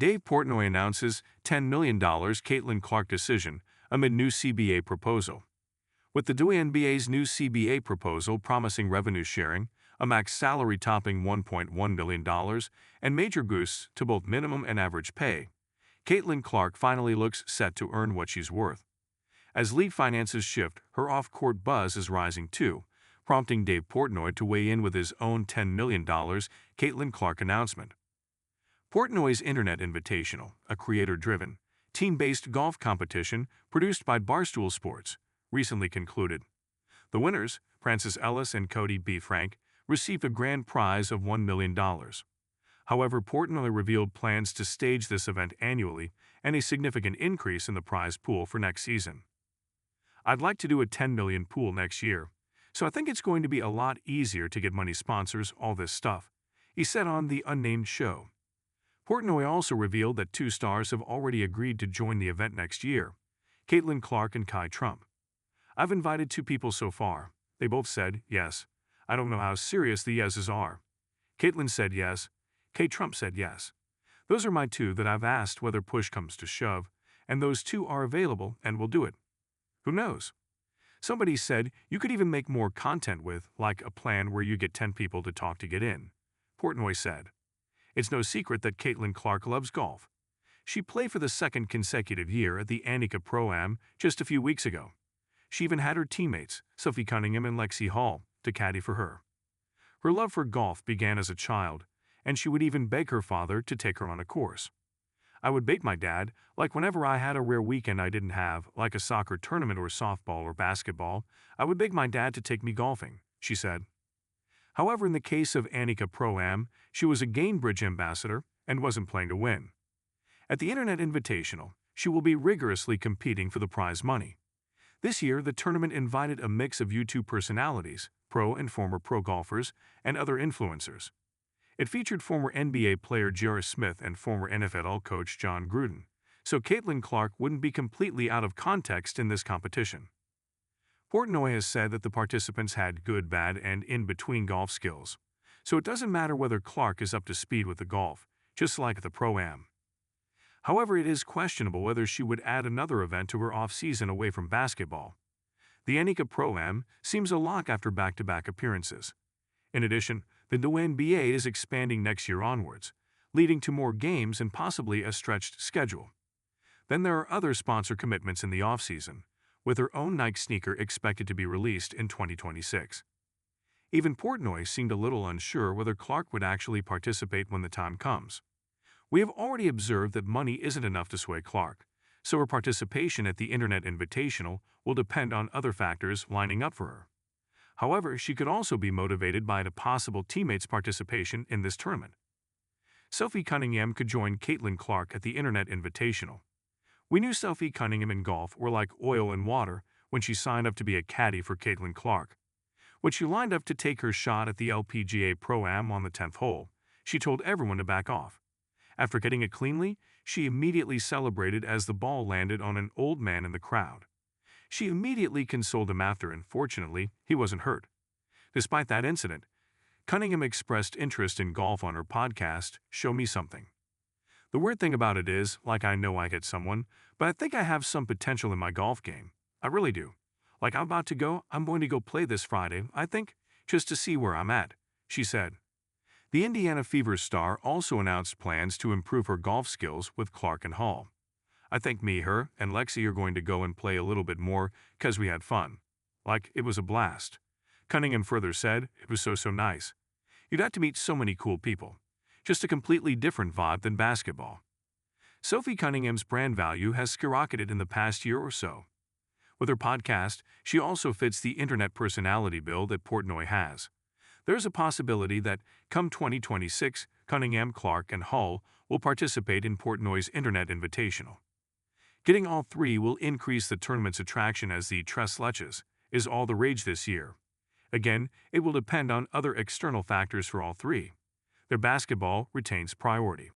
Dave Portnoy announces $10 million Caitlin Clark decision amid new CBA proposal. With the WNBA's new CBA proposal promising revenue sharing, a max salary topping $1.1 million, and major boosts to both minimum and average pay, Caitlin Clark finally looks set to earn what she's worth. As league finances shift, her off-court buzz is rising too, prompting Dave Portnoy to weigh in with his own $10 million Caitlin Clark announcement. Portnoy's Internet Invitational, a creator-driven, team-based golf competition produced by Barstool Sports, recently concluded. The winners, Francis Ellis and Cody B. Frank, received a grand prize of $1 million. However, Portnoy revealed plans to stage this event annually and a significant increase in the prize pool for next season. "I'd like to do a $10 million pool next year, so I think it's going to be a lot easier to get money sponsors, all this stuff," he said on the unnamed show. Portnoy also revealed that two stars have already agreed to join the event next year, Caitlin Clark and Kai Trump. "I've invited two people so far. They both said yes. I don't know how serious the yeses are. Caitlin said yes. Kai Trump said yes. Those are my two that I've asked whether push comes to shove, and those two are available and will do it. Who knows? Somebody said you could even make more content with, like a plan where you get 10 people to talk to get in," Portnoy said. It's no secret that Caitlin Clark loves golf. She played for the second consecutive year at the Annika Pro-Am just a few weeks ago. She even had her teammates, Sophie Cunningham and Lexi Hall, to caddy for her. Her love for golf began as a child, and she would even beg her father to take her on a course. "I would beg my dad, like whenever I had a rare weekend I didn't have, like a soccer tournament or softball or basketball, I would beg my dad to take me golfing," she said. However, in the case of Annika Pro-Am, she was a Gainbridge ambassador and wasn't playing to win. At the Internet Invitational, she will be rigorously competing for the prize money. This year, the tournament invited a mix of YouTube personalities, pro and former pro golfers, and other influencers. It featured former NBA player J.R. Smith and former NFL coach John Gruden, so Caitlin Clark wouldn't be completely out of context in this competition. Portnoy has said that the participants had good, bad, and in-between golf skills, so it doesn't matter whether Clark is up to speed with the golf, just like at the Pro-Am. However, it is questionable whether she would add another event to her off-season away from basketball. The Annika Pro-Am seems a lock after back-to-back appearances. In addition, the WNBA is expanding next year onwards, leading to more games and possibly a stretched schedule. Then there are other sponsor commitments in the off-season, with her own Nike sneaker expected to be released in 2026. Even Portnoy seemed a little unsure whether Clark would actually participate when the time comes. "We have already observed that money isn't enough to sway Clark, so her participation at the Internet Invitational will depend on other factors lining up for her. However, she could also be motivated by a possible teammate's participation in this tournament. Sophie Cunningham could join Caitlin Clark at the Internet Invitational. We knew Sophie Cunningham and golf were like oil and water when she signed up to be a caddy for Caitlin Clark. When she lined up to take her shot at the LPGA Pro-Am on the 10th hole, she told everyone to back off. After getting it cleanly, she immediately celebrated as the ball landed on an old man in the crowd. She immediately consoled him after, and fortunately, he wasn't hurt. Despite that incident, Cunningham expressed interest in golf on her podcast, Show Me Something. The weird thing about it is, like I know I hit someone, but I think I have some potential in my golf game. I really do. Like I'm going to go play this Friday, I think, just to see where I'm at," she said. The Indiana Fever star also announced plans to improve her golf skills with Clark and Hall. "I think me, her, and Lexi are going to go and play a little bit more because we had fun. Like, it was a blast." Cunningham further said, "It was so nice. You got to meet so many cool people. Just a completely different vibe than basketball." Sophie Cunningham's brand value has skyrocketed in the past year or so. With her podcast, she also fits the internet personality bill that Portnoy has. There's a possibility that, come 2026, Cunningham, Clark, and Hall will participate in Portnoy's Internet Invitational. Getting all three will increase the tournament's attraction, as the Tres Leches is all the rage this year. Again, it will depend on other external factors for all three. Their basketball retains priority.